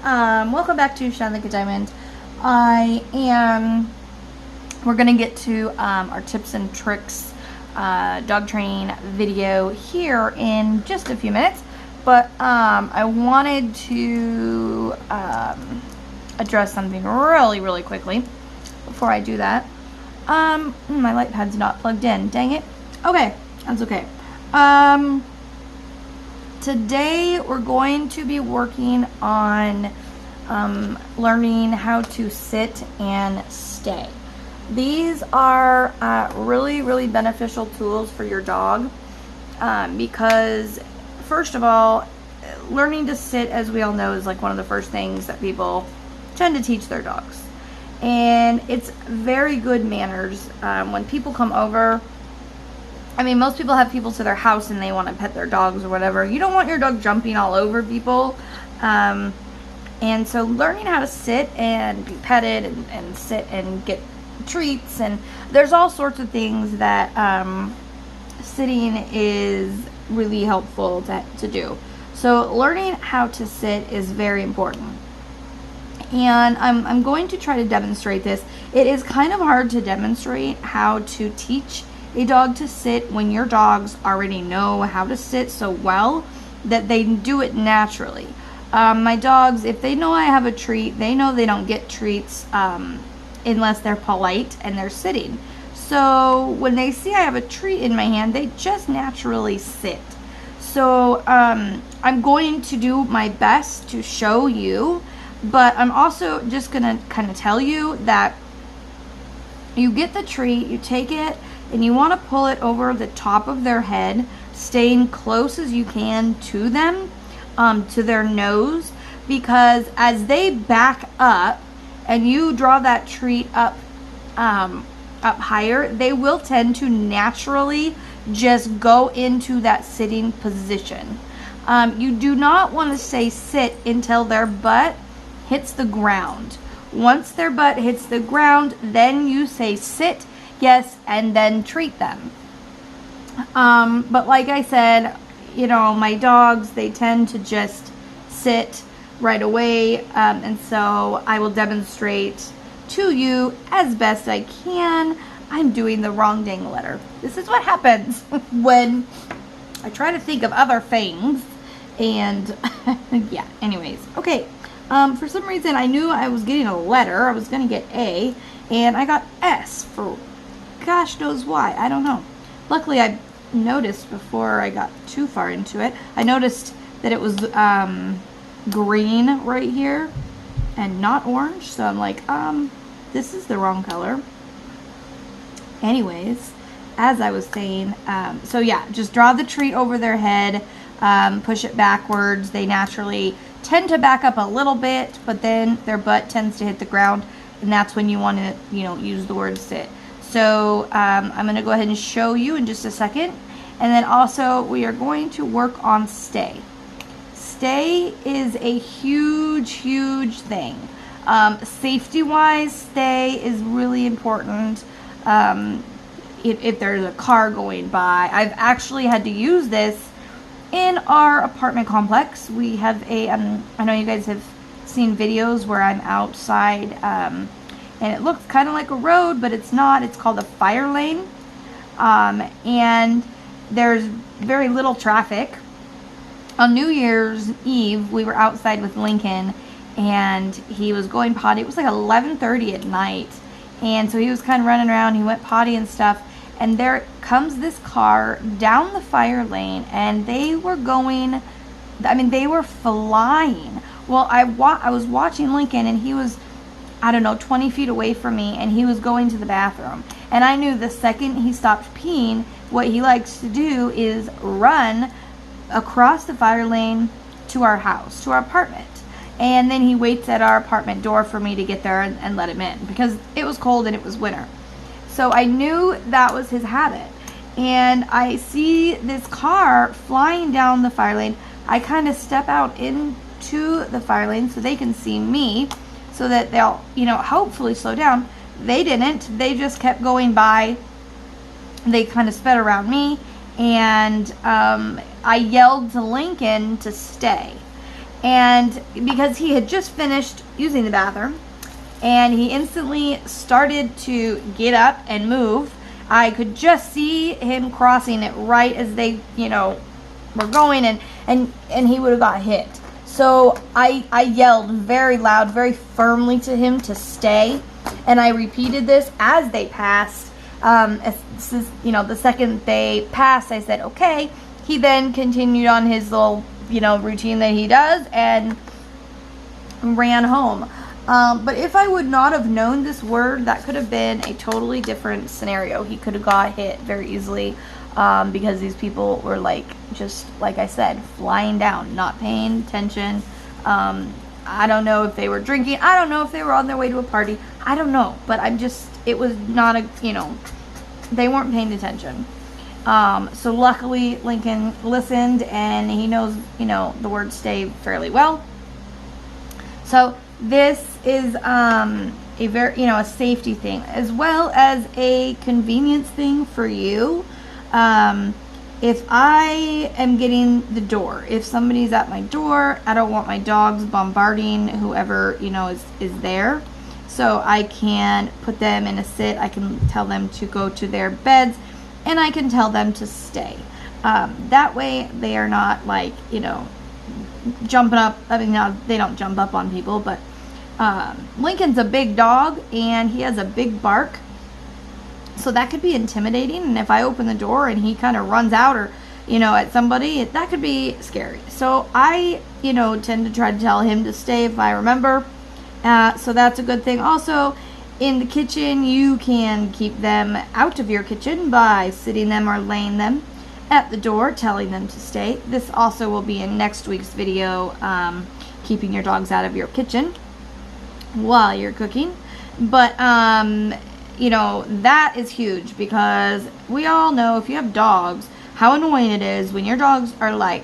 Welcome back to Shine Like a Diamond. We're gonna get to our tips and tricks dog training video here in just a few minutes, but I wanted to address something really quickly before I do that. My light pad's not plugged in, dang it. Okay, that's okay. Today we're going to be working on learning how to sit and stay. These are really beneficial tools for your dog because, first of all, learning to sit, as we all know, is like one of the first things that people tend to teach their dogs. And it's very good manners when people come over. I mean, most people have people to their house and they want to pet their dogs or whatever. You don't want your dog jumping all over people. And so learning how to sit and be petted and sit and get treats, and there's all sorts of things that sitting is really helpful to do. So learning how to sit is very important. And I'm going to try to demonstrate this. It is kind of hard to demonstrate how to teach a dog to sit when your dogs already know how to sit so well that they do it naturally. My dogs, if they know I have a treat, they know they don't get treats unless they're polite and they're sitting. So when they see I have a treat in my hand, they just naturally sit. So I'm going to do my best to show you, but I'm also just gonna kind of tell you that you get the treat, you take it, and you want to pull it over the top of their head, staying close as you can to them, to their nose, because as they back up and you draw that treat up higher, they will tend to naturally just go into that sitting position. You do not want to say sit until their butt hits the ground. Once their butt hits the ground, then you say sit, yes, and then treat them. But like I said, you know, my dogs, they tend to just sit right away, and so I will demonstrate to you as best I can. I'm doing the wrong dang letter. This is what happens when I try to think of other things, and yeah, anyways, okay. For some reason, I knew I was getting a letter. I was going to get A, and I got S for gosh knows why. I don't know. Luckily, I noticed before I got too far into it, I noticed that it was green right here and not orange. So I'm like, this is the wrong color. Anyways, as I was saying, so yeah, just draw the treat over their head, push it backwards. They naturally tend to back up a little bit, but then their butt tends to hit the ground, and that's when you want to, you know, use the word sit. So I'm going to go ahead and show you in just a second, and then also we are going to work on stay. Stay is a huge thing. Safety wise, stay is really important. If there's a car going by, I've actually had to use this in our apartment complex. We have a, I know you guys have seen videos where I'm outside, and it looks kind of like a road, but it's not. It's called a fire lane, and there's very little traffic. On New Year's Eve, we were outside with Lincoln, and he was going potty. It was like 11:30 at night, and so he was kind of running around. He went potty and stuff. And there comes this car down the fire lane, and they were going, I mean, they were flying. Well, I was watching Lincoln, and he was, I don't know, 20 feet away from me, and he was going to the bathroom. And I knew the second he stopped peeing, what he likes to do is run across the fire lane to our house, to our apartment. And then he waits at our apartment door for me to get there and let him in, because it was cold and it was winter. So I knew that was his habit. And I see this car flying down the fire lane. I kind of step out into the fire lane so they can see me, so that they'll, you know, hopefully slow down. They didn't. They just kept going by. They kind of sped around me, and I yelled to Lincoln to stay. And because he had just finished using the bathroom and he instantly started to get up and move, I could just see him crossing it right as they, were going, and he would have got hit. So I yelled very loud, very firmly to him to stay, and I repeated this as they passed. The second they passed, I said, okay. He then continued on his little, routine that he does and ran home. But if I would not have known this word, that could have been a totally different scenario. He could have got hit very easily because these people were just like I said, flying down, not paying attention. I don't know if they were drinking. I don't know if they were on their way to a party. I don't know. But it was not they weren't paying attention. So luckily Lincoln listened and he knows, the word stay fairly well. So this is a very, a safety thing as well as a convenience thing for you. If I am getting the door, if somebody's at my door, I don't want my dogs bombarding whoever, is there. So I can put them in a sit. I can tell them to go to their beds and I can tell them to stay. That way they are not jumping up. I mean, now they don't jump up on people, but Lincoln's a big dog and he has a big bark. So that could be intimidating, and if I open the door and he kind of runs out or, at somebody, that could be scary. So I, tend to try to tell him to stay if I remember. So that's a good thing. Also, in the kitchen, you can keep them out of your kitchen by sitting them or laying them at the door, telling them to stay. This also will be in next week's video, keeping your dogs out of your kitchen while you're cooking. But, that is huge because we all know if you have dogs, how annoying it is when your dogs are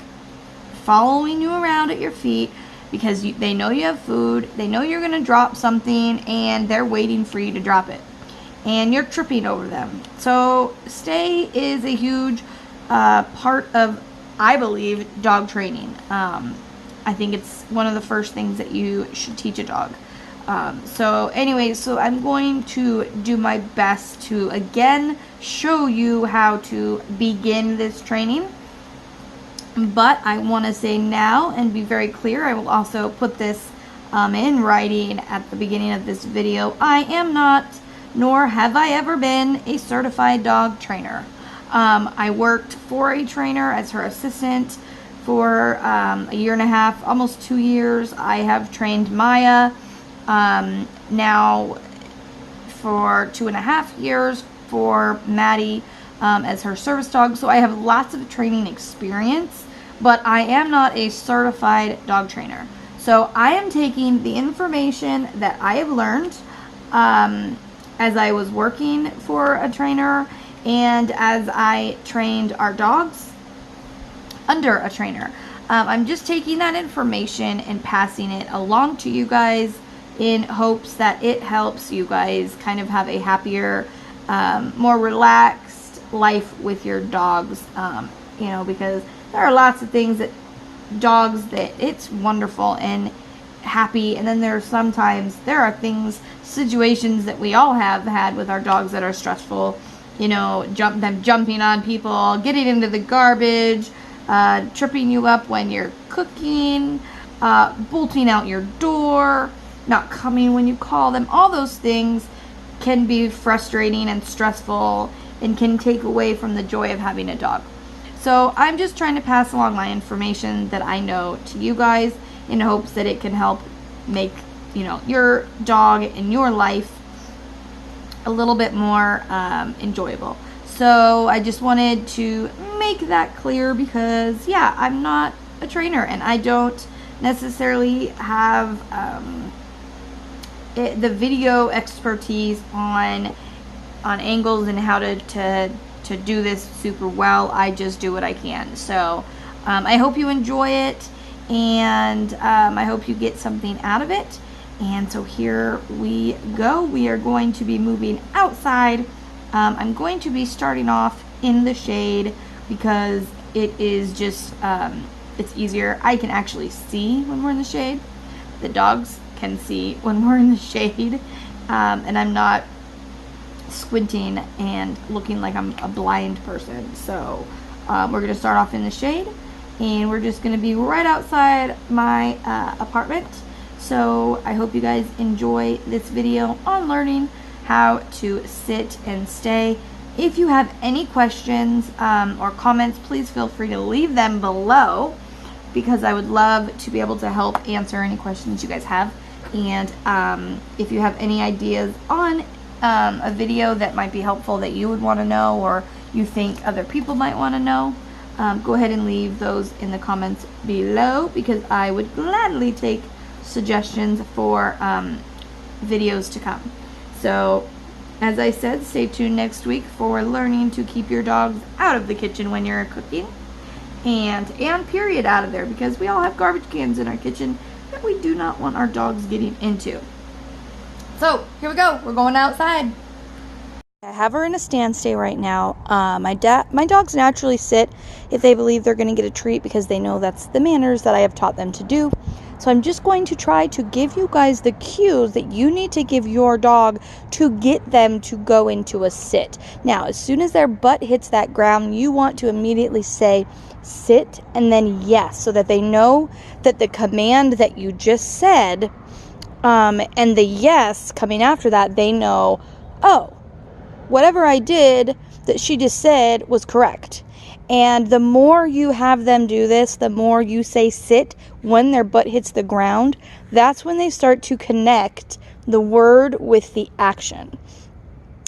following you around at your feet because they know you have food, they know you're going to drop something, and they're waiting for you to drop it. And you're tripping over them. So stay is a huge part of, I believe, dog training. I think it's one of the first things that you should teach a dog. So I'm going to do my best to again show you how to begin this training. But I want to say now and be very clear, I will also put this in writing at the beginning of this video. I am not, nor have I ever been, a certified dog trainer. I worked for a trainer as her assistant for a year and a half, almost 2 years. I have trained Maya now for 2.5 years for Maddie as her service dog. So I have lots of training experience, but I am not a certified dog trainer. So I am taking the information that I have learned as I was working for a trainer and as I trained our dogs under a trainer. I'm just taking that information and passing it along to you guys in hopes that it helps you guys kind of have a happier, more relaxed life with your dogs. Because there are lots of things that dogs that it's wonderful and happy, and then there are things, situations that we all have had with our dogs that are stressful. Them jumping on people, getting into the garbage, tripping you up when you're cooking, bolting out your door, not coming when you call them. All those things can be frustrating and stressful and can take away from the joy of having a dog. So I'm just trying to pass along my information that I know to you guys in hopes that it can help make, your dog and your life a little bit more enjoyable. So I just wanted to make that clear because, yeah, I'm not a trainer and I don't necessarily have the video expertise on angles and how to do this super well. I just do what I can. So I hope you enjoy it, and I hope you get something out of it. And so here we go. We are going to be moving outside. I'm going to be starting off in the shade because it is just it's easier. I can actually see when we're in the shade. The dogs can see when we're in the shade, and I'm not squinting and looking like I'm a blind person. So we're gonna start off in the shade, and we're just gonna be right outside my apartment. So I hope you guys enjoy this video on learning how to sit and stay. If you have any questions or comments, please feel free to leave them below, because I would love to be able to help answer any questions you guys have. And if you have any ideas on a video that might be helpful that you would want to know, or you think other people might want to know, go ahead and leave those in the comments below, because I would gladly take suggestions for videos to come. So as I said, stay tuned next week for learning to keep your dogs out of the kitchen when you're cooking, and period out of there, because we all have garbage cans in our kitchen that we do not want our dogs getting into. So here we go, we're going outside. I have her in a stand stay right now. My dogs naturally sit if they believe they're going to get a treat, because they know that's the manners that I have taught them to do. So I'm just going to try to give you guys the cues that you need to give your dog to get them to go into a sit. Now, as soon as their butt hits that ground, you want to immediately say sit and then yes, so that they know that the command that you just said, and the yes coming after that, they know, oh, whatever I did that she just said was correct. And the more you have them do this, the more you say sit when their butt hits the ground, that's when they start to connect the word with the action.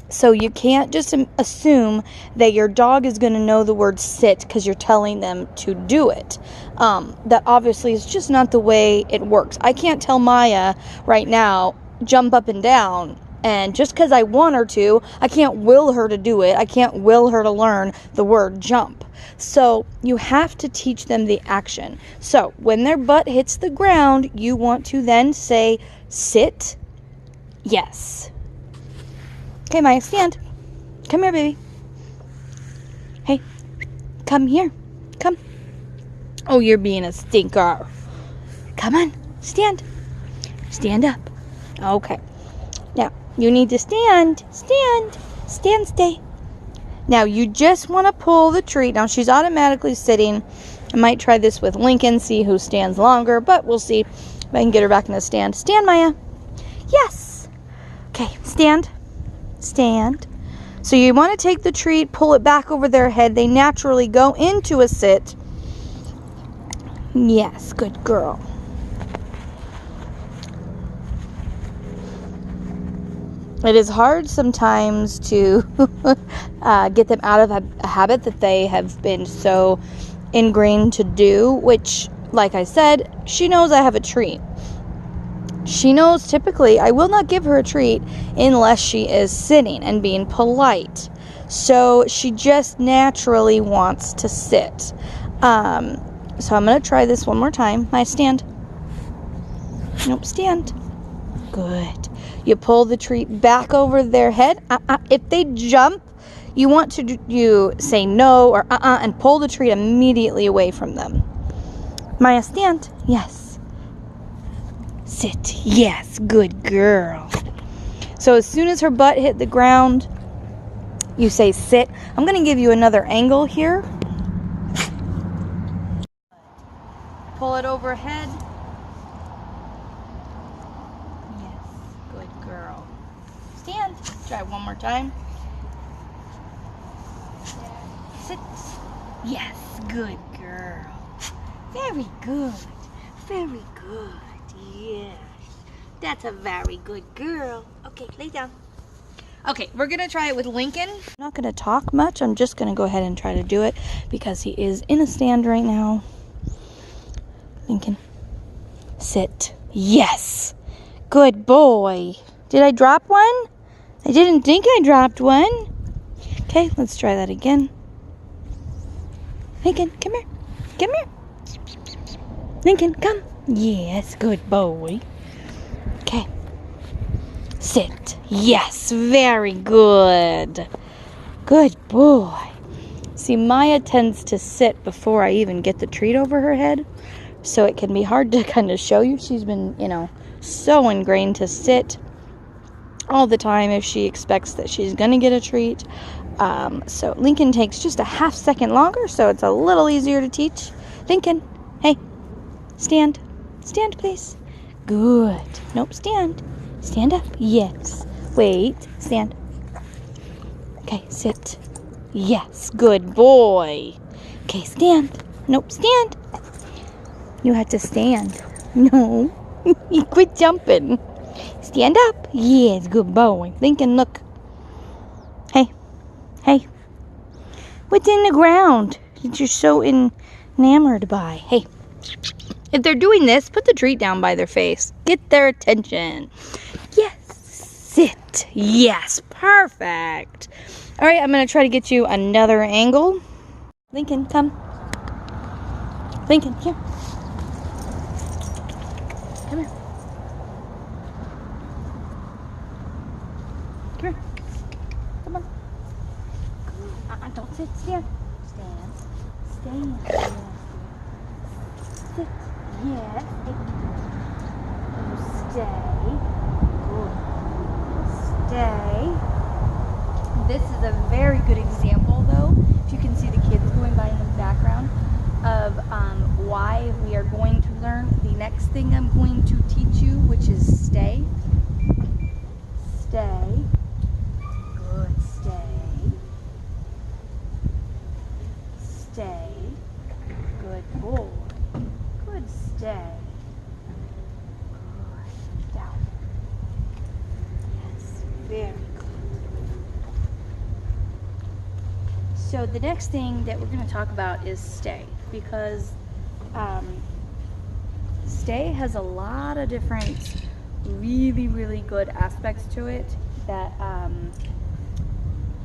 So you can't just assume that your dog is going to know the word sit because you're telling them to do it. That obviously is just not the way it works. I can't tell Maya right now, jump up and down. And just because I want her to, I can't will her to do it. I can't will her to learn the word jump. So you have to teach them the action. So when their butt hits the ground, you want to then say, sit, yes. Okay, Maya, stand. Come here, baby. Hey, come here. Come. Oh, you're being a stinker. Come on, stand. Stand up. Okay. Now, you need to stand, stay. Now, you just want to pull the treat. Now, she's automatically sitting. I might try this with Lincoln, see who stands longer, but we'll see if I can get her back in the stand. Stand, Maya. Yes. Okay, stand. So you want to take the treat, pull it back over their head. They naturally go into a sit. Yes, good girl. It is hard sometimes to get them out of a habit that they have been so ingrained to do, which, like I said, she knows I have a treat. She knows typically I will not give her a treat unless she is sitting and being polite. So she just naturally wants to sit. So I'm going to try this one more time. My stand. Nope, stand. Good. You pull the treat back over their head. If they jump, you want to you say no or and pull the treat immediately away from them. Maya, stand. Yes. Sit. Yes. Good girl. So as soon as her butt hit the ground, you say sit. I'm going to give you another angle here. Pull it overhead. Girl. Stand. Try one more time. Sit. Yes, good girl. Very good. Very good. Yes. That's a very good girl. Okay, lay down. Okay, we're going to try it with Lincoln. I'm not going to talk much. I'm just going to go ahead and try to do it because he is in a stand right now. Lincoln. Sit. Yes. Good boy. Did I drop one? I didn't think I dropped one. Okay, let's try that again. Lincoln, come here. Come here. Lincoln, come. Yes, good boy. Okay. Sit. Yes, very good. Good boy. See, Maya tends to sit before I even get the treat over her head, so it can be hard to kind of show you. She's been, so ingrained to sit all the time if she expects that she's going to get a treat. So Lincoln takes just a half second longer, so it's a little easier to teach. Lincoln, hey, stand. Stand, please. Good. Nope, stand. Stand up. Yes. Wait, stand. Okay, sit. Yes, good boy. Okay, stand. Nope, stand. You have to stand. No. You quit jumping. Stand up. Yes, good boy. Lincoln, look. Hey. Hey. What's in the ground that you're so enamored by? Hey. If they're doing this, put the treat down by their face. Get their attention. Yes. Sit. Yes. Perfect. All right, I'm going to try to get you another angle. Lincoln, come. Lincoln, here. Come here. Come here. Come on. Don't sit. Stand. Stand. Stand. Sit. Yes. Stay. Good. Stay. This is a very good example, though, if you can see the kids going by in the background, of why we are going to learn the next thing I'm going to teach you, which is stay. Stay. Good. Stay. Stay. Good boy. Good. Stay. Good. Down. Yes. Very good. So the next thing that we're going to talk about is stay, because stay has a lot of different really, really good aspects to it that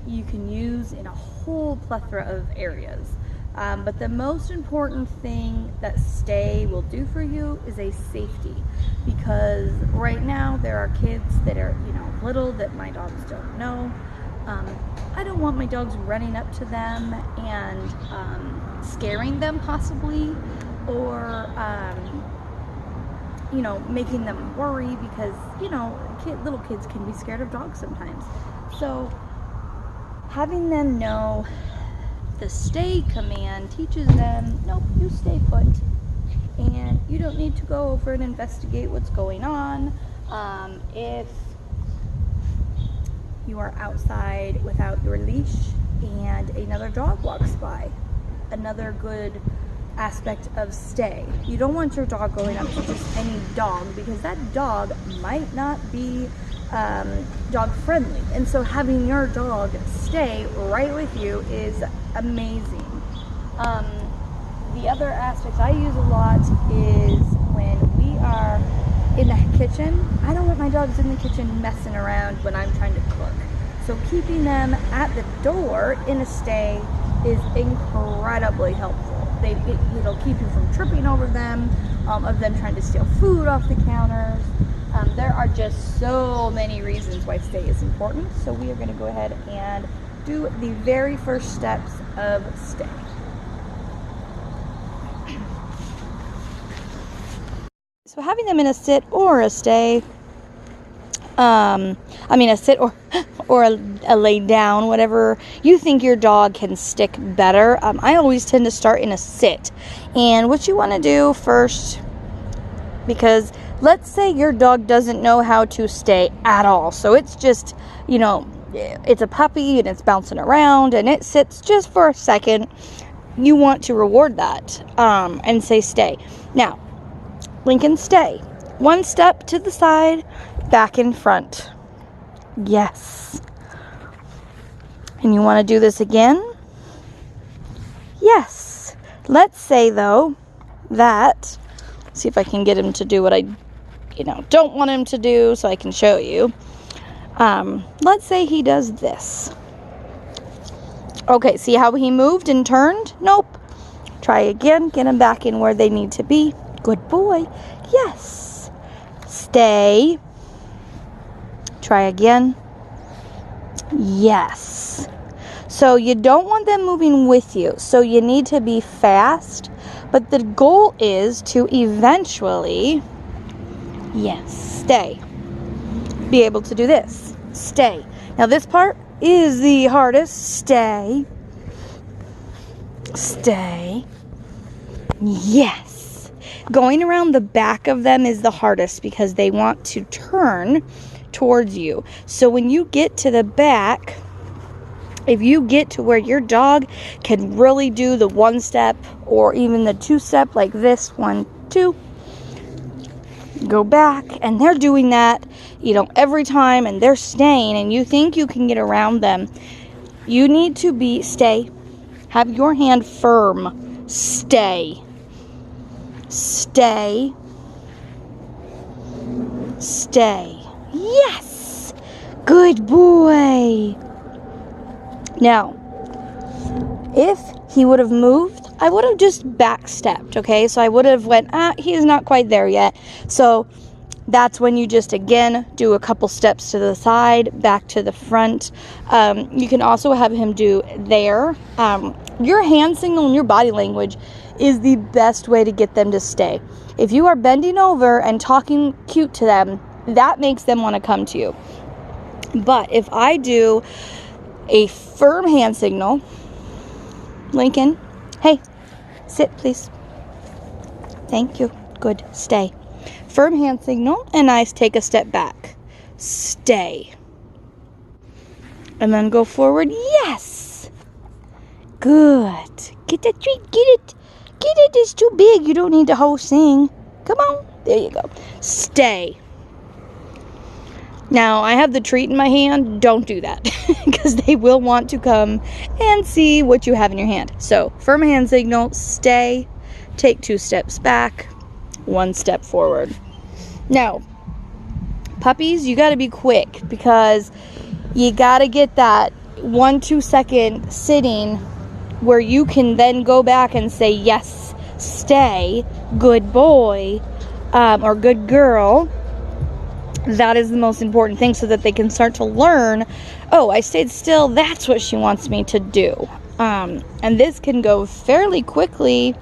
you can use in a whole plethora of areas. But the most important thing that stay will do for you is a safety, because right now there are kids that are, little that my dogs don't know. I don't want my dogs running up to them and scaring them possibly, or making them worry, because little kids can be scared of dogs sometimes. So having them know the stay command teaches them, nope, you stay put, and you don't need to go over and investigate what's going on. If you are outside without your leash and another dog walks by, another good aspect of stay. You don't want your dog going up to just any dog, because that dog might not be dog friendly, and so having your dog stay right with you is amazing. The other aspect I use a lot is when we are in the kitchen. I don't want my dogs in the kitchen messing around when I'm trying to cook. So keeping them at the door in a stay is incredibly helpful. It'll keep you from tripping over them, of them trying to steal food off the counters. There are just so many reasons why stay is important. So we are going to go ahead and do the very first steps of stay. So having them in a sit or a stay, a sit or a lay down, whatever you think your dog can stick better. I always tend to start in a sit. And what you want to do first, because let's say your dog doesn't know how to stay at all. So it's just, it's a puppy and it's bouncing around and it sits just for a second. You want to reward that and say stay. Now, Lincoln, stay. One step to the side, back in front. Yes. And you want to do this again? Yes. Let's say, though, that, see if I can get him to do what I, don't want him to do, so I can show you. Let's say he does this. Okay, see how he moved and turned? Nope. Try again. Get him back in where they need to be. Good boy. Yes. Stay. Try again. Yes. So you don't want them moving with you. So you need to be fast. But the goal is to eventually, yes, stay. Be able to do this. Stay. Now this part is the hardest. Stay. Stay. Yes. Going around the back of them is the hardest because they want to turn towards you. So when you get to the back, if you get to where your dog can really do the 1 step or even the 2 step like this, 1, 2, go back, and they're doing that, every time, and they're staying, and you think you can get around them, you need to stay. Have your hand firm. Stay. Stay. Stay. Yes! Good boy. Now, if he would have moved, I would have just backstepped, okay? So I would have went, he's not quite there yet. So that's when you just, again, do a couple steps to the side, back to the front. You can also have him do there. Your hand signal and your body language is the best way to get them to stay. If you are bending over and talking cute to them, that makes them want to come to you. But if I do a firm hand signal, Lincoln, hey, sit please. Thank you. Good. Stay. Firm hand signal, and I take a step back. Stay. And then go forward. Yes. Good. Get that treat. Get it. Get it. It's too big. You don't need the whole thing. Come on. There you go. Stay. Now, I have the treat in my hand. Don't do that because they will want to come and see what you have in your hand. So, firm hand signal, stay, take 2 steps back, 1 step forward. Now, puppies, you got to be quick because you got to get that 1-2 second sitting where you can then go back and say, yes, stay, good boy, or good girl. That is the most important thing so that they can start to learn, oh, I stayed still, that's what she wants me to do. And this can go fairly quickly,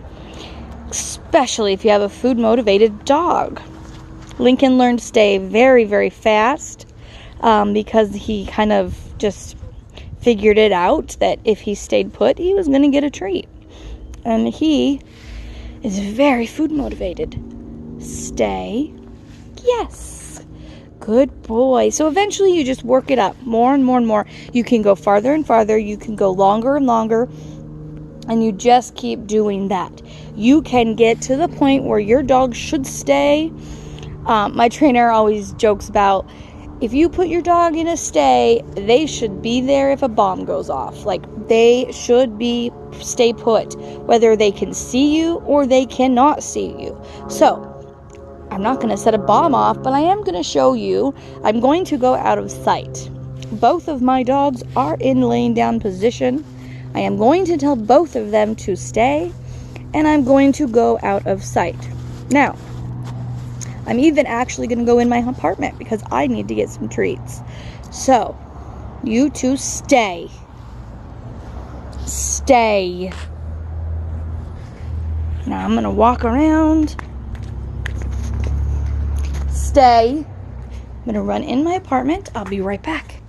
especially if you have a food-motivated dog. Lincoln learned to stay very, very fast because he kind of just figured it out that if he stayed put, he was going to get a treat. And he is very food-motivated. Stay. Yes. Good boy. So eventually you just work it up more and more and more. You can go farther and farther. You can go longer and longer. And you just keep doing that. You can get to the point where your dog should stay. My trainer always jokes about, if you put your dog in a stay, they should be there if a bomb goes off. Like, they should stay put, whether they can see you or they cannot see you. So, I'm not going to set a bomb off, but I am going to show you. I'm going to go out of sight. Both of my dogs are in laying down position. I am going to tell both of them to stay, and I'm going to go out of sight. Now, I'm even actually going to go in my apartment because I need to get some treats. So, you two stay. Stay. Now I'm going to walk around. Stay. I'm going to run in my apartment. I'll be right back.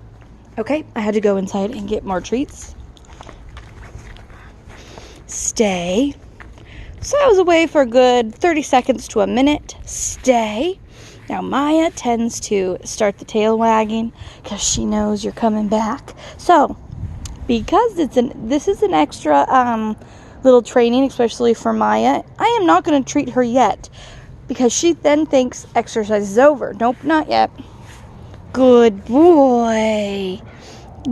Okay, I had to go inside and get more treats. Stay. So I was away for a good 30 seconds to a minute. Stay. Now Maya tends to start the tail wagging because she knows you're coming back. So, because this is an extra little training, especially for Maya, I am not going to treat her yet. Because she then thinks exercise is over. Nope, not yet. Good boy.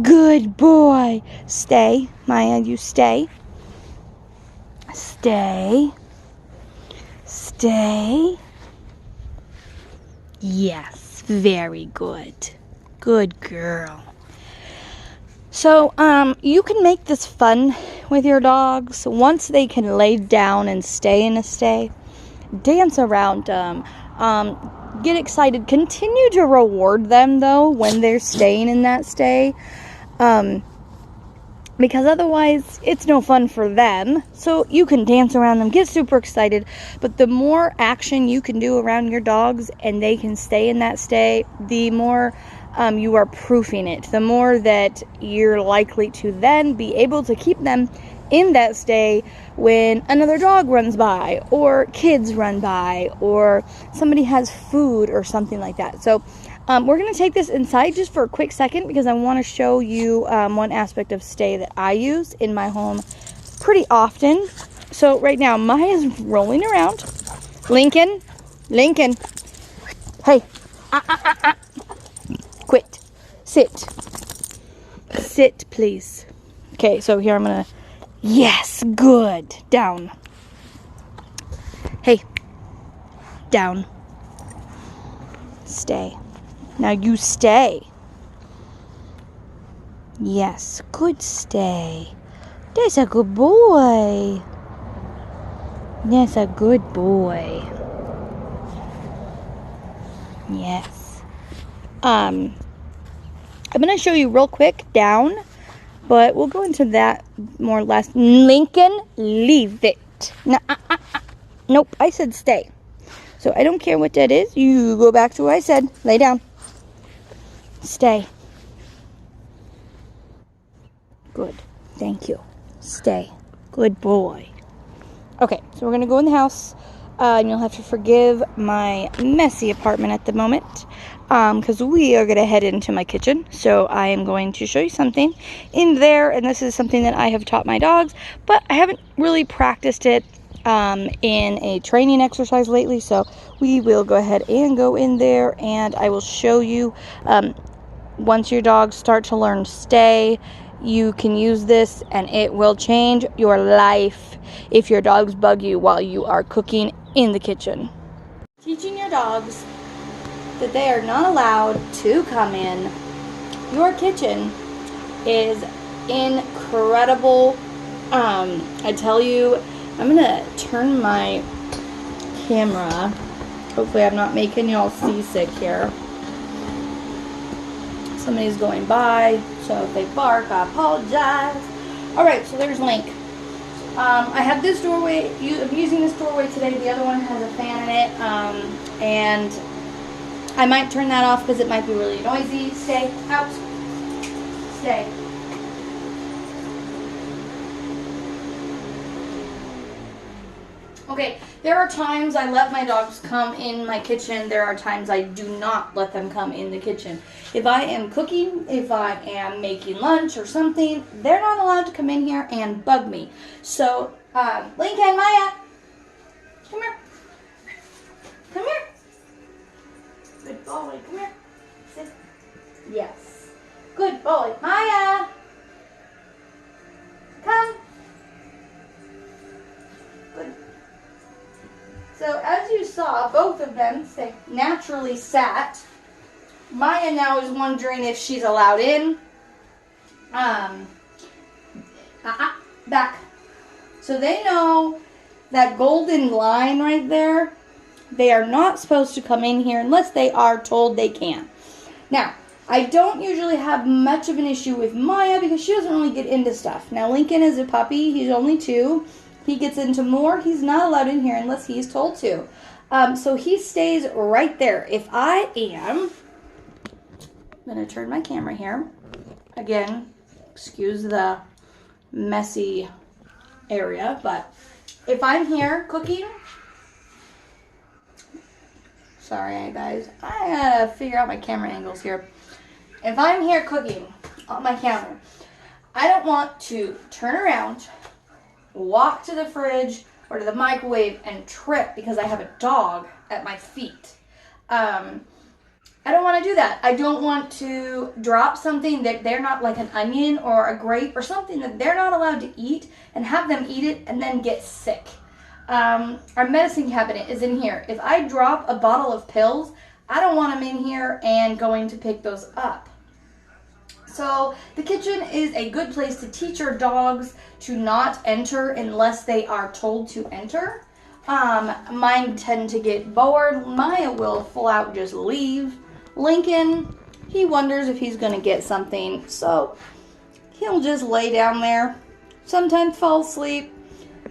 Good boy. Stay. Maya, you stay. Stay. Stay. Yes, very good. Good girl. So, you can make this fun with your dogs. Once they can lay down and stay in a stay, dance around them, get excited, continue to reward them though when they're staying in that stay, because otherwise it's no fun for them. So you can dance around them, get super excited, but the more action you can do around your dogs and they can stay in that stay, the more you are proofing it, the more that you're likely to then be able to keep them in that stay when another dog runs by, or kids run by, or somebody has food or something like that. So we're going to take this inside just for a quick second because I want to show you one aspect of stay that I use in my home pretty often. So right now Maya's rolling around. Lincoln, hey, quit, sit please. Okay, so here I'm gonna, yes, good, down, hey, down, stay, now you stay, yes, good, stay, that's a good boy, that's a good boy, yes. I'm going to show you real quick down, but we'll go into that more or less. Lincoln, leave it. No, nope, I said stay. So I don't care what that is. You go back to what I said. Lay down. Stay. Good. Thank you. Stay. Good boy. Okay, so we're going to go in the house. And you'll have to forgive my messy apartment at the moment, because we are going to head into my kitchen. So I am going to show you something in there, and this is something that I have taught my dogs, but I haven't really practiced it in a training exercise lately. So we will go ahead and go in there, and I will show you once your dogs start to learn stay, you can use this and it will change your life if your dogs bug you while you are cooking in the kitchen. Teaching your dogs that they are not allowed to come in your kitchen is incredible. I tell you, I'm gonna turn my camera. Hopefully I'm not making y'all seasick here. Somebody's going by, so if they bark, I apologize. Alright, so there's Link. I have this doorway, I'm using this doorway today. The other one has a fan in it, and I might turn that off because it might be really noisy. Stay out. Stay. Okay, there are times I let my dogs come in my kitchen. There are times I do not let them come in the kitchen. If I am cooking, if I am making lunch or something, they're not allowed to come in here and bug me. So, Lincoln, Maya, come here. Come here. Good boy, come here. Sit. Yes. Good boy. Maya. Come. Good. So as you saw, both of them naturally sat. Maya now is wondering if she's allowed in. Back. So they know that golden line right there. They are not supposed to come in here unless they are told they can. Now, I don't usually have much of an issue with Maya because she doesn't really get into stuff. Now, Lincoln is a puppy. He's only 2. He gets into more. He's not allowed in here unless he's told to. So he stays right there. If I am, I'm going to turn my camera here. Again, excuse the messy area, but if I'm here cooking, sorry guys, I gotta figure out my camera angles here. If I'm here cooking on my counter, I don't want to turn around, walk to the fridge or to the microwave and trip because I have a dog at my feet. I don't want to do that. I don't want to drop something that they're not, like an onion or a grape or something that they're not allowed to eat and have them eat it and then get sick. Our medicine cabinet is in here. If I drop a bottle of pills, I don't want them in here and going to pick those up. So the kitchen is a good place to teach your dogs to not enter unless they are told to enter. Mine tend to get bored. Maya will full out just leave. Lincoln, he wonders if he's going to get something. So he'll just lay down there, sometimes fall asleep.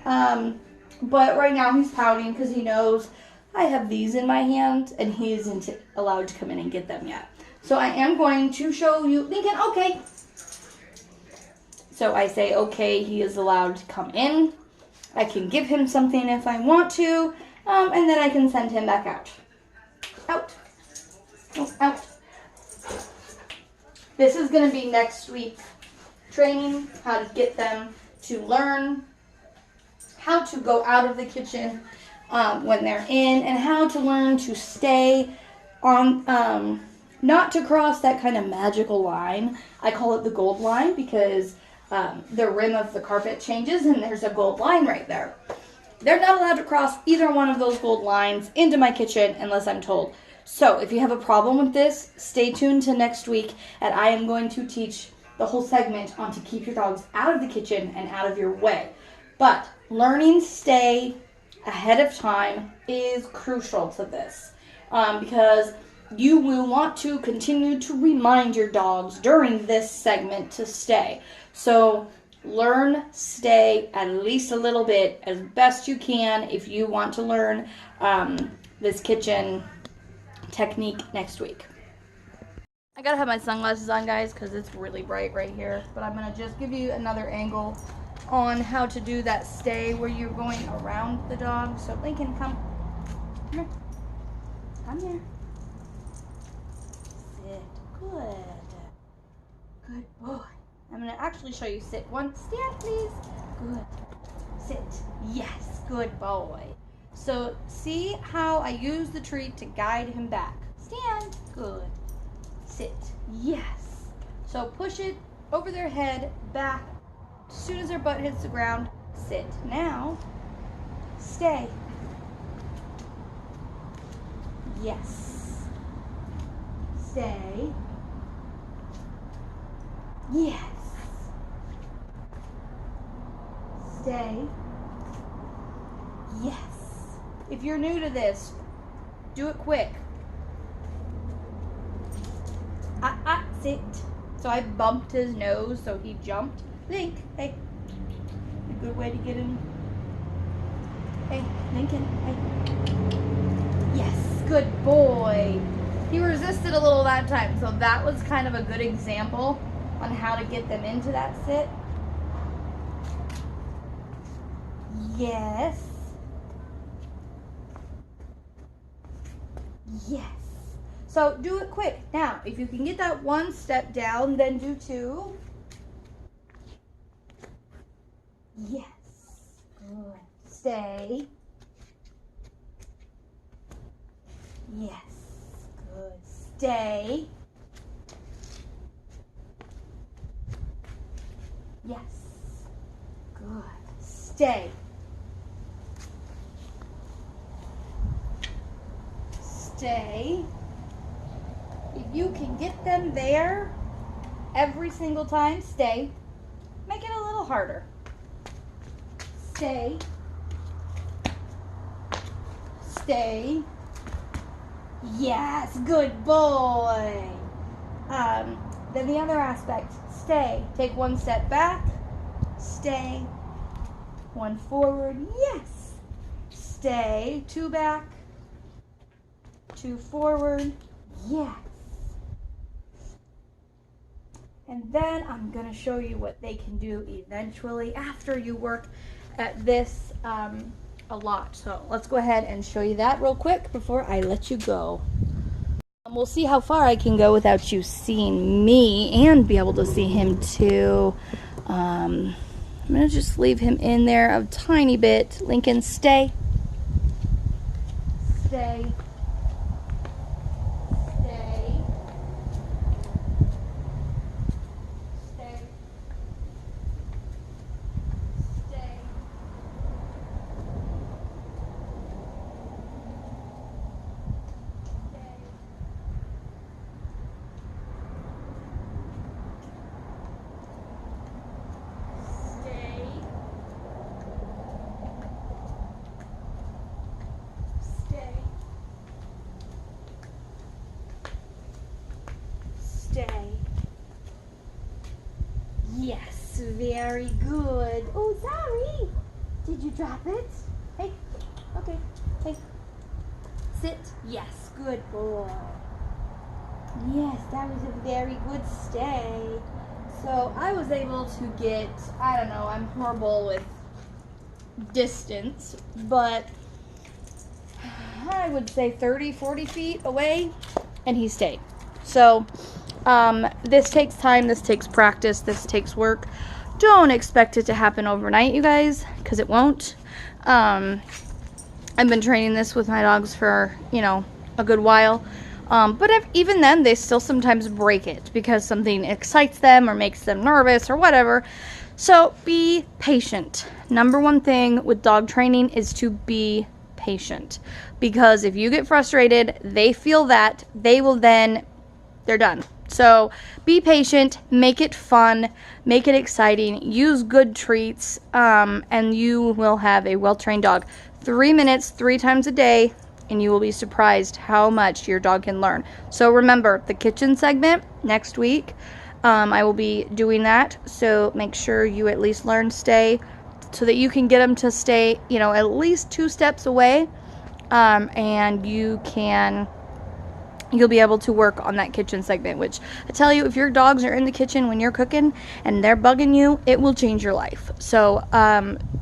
But right now he's pouting because he knows I have these in my hand and he isn't allowed to come in and get them yet. So I am going to show you, Lincoln, okay. So I say, okay, he is allowed to come in. I can give him something if I want to, and then I can send him back out. Out. Oh, out. This is going to be next week training, how to get them to learn how to go out of the kitchen when they're in, and how to learn to stay on, not to cross that kind of magical line. I call it the gold line because the rim of the carpet changes and there's a gold line right there. They're not allowed to cross either one of those gold lines into my kitchen unless I'm told. So if you have a problem with this, stay tuned to next week, and I am going to teach the whole segment on to keep your dogs out of the kitchen and out of your way. But learning stay ahead of time is crucial to this, because you will want to continue to remind your dogs during this segment to stay. So learn stay at least a little bit as best you can if you want to learn this kitchen technique next week. I gotta have my sunglasses on, guys, because it's really bright right here. But I'm gonna just give you another angle on how to do that stay where you're going around the dog. So Lincoln, come here. Come here. Sit. Good. Good boy. I'm gonna actually show you sit. One, stand please. Good. Sit. Yes, good boy. So see how I use the treat to guide him back. Stand. Good. Sit. Yes. So push it over their head, back. As soon as their butt hits the ground, sit. Now, stay. Yes. Stay. Yes. Stay. Yes. If you're new to this, do it quick. Sit. So I bumped his nose, so he jumped. Link, hey. A good way to get him. Hey, Lincoln, hey. Yes, good boy. He resisted a little that time, so that was kind of a good example on how to get them into that sit. Yes. Yes. So do it quick. Now, if you can get that one step down, then do two. Yes. Good. Stay. Yes. Good. Stay. Yes. Good. Stay. Stay. If you can get them there every single time, stay. Make it a little harder. Stay. Stay. Yes, good boy. Then the other aspect, stay. Take one step back, stay. One forward, yes. Stay, two back, two forward, yes. And then I'm going to show you what they can do eventually after you work at this a lot. So let's go ahead and show you that real quick before I let you go. We'll see how far I can go without you seeing me and be able to see him too. I'm going to just leave him in there a tiny bit. Lincoln, stay. Stay. Very good. Oh, sorry. Did you drop it? Hey. Okay. Hey. Sit. Yes. Good boy. Yes, that was a very good stay. So I was able to get, I don't know, I'm horrible with distance, but I would say 30, 40 feet away, and he stayed. So this takes time, this takes practice, this takes work. Don't expect it to happen overnight, you guys, because it won't. I've been training this with my dogs for, you know, a good while. But even then, they still sometimes break it because something excites them or makes them nervous or whatever. So be patient. Number one thing with dog training is to be patient. Because if you get frustrated, they feel that, they will then, they're done. So be patient, make it fun, make it exciting, use good treats, and you will have a well-trained dog. 3 minutes, 3 times a day, and you will be surprised how much your dog can learn. So remember, the kitchen segment next week, I will be doing that. So make sure you at least learn stay so that you can get them to stay, you know, at least 2 steps away, and you'll be able to work on that kitchen segment, which I tell you, if your dogs are in the kitchen when you're cooking and they're bugging you, it will change your life. So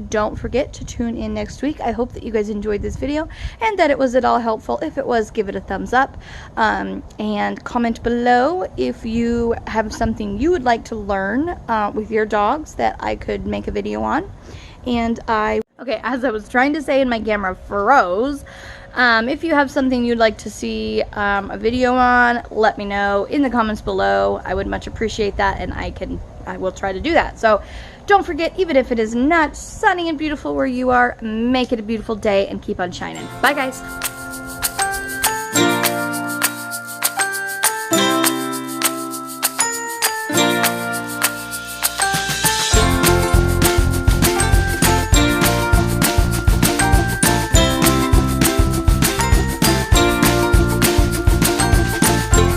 don't forget to tune in next week. I hope that you guys enjoyed this video and that it was at all helpful. If it was, give it a thumbs up, and comment below if you have something you would like to learn with your dogs that I could make a video on. And okay, as I was trying to say and my camera froze, if you have something you'd like to see a video on, let me know in the comments below. I would much appreciate that, and I will try to do that. So don't forget, even if it is not sunny and beautiful where you are, make it a beautiful day and keep on shining. Bye, guys.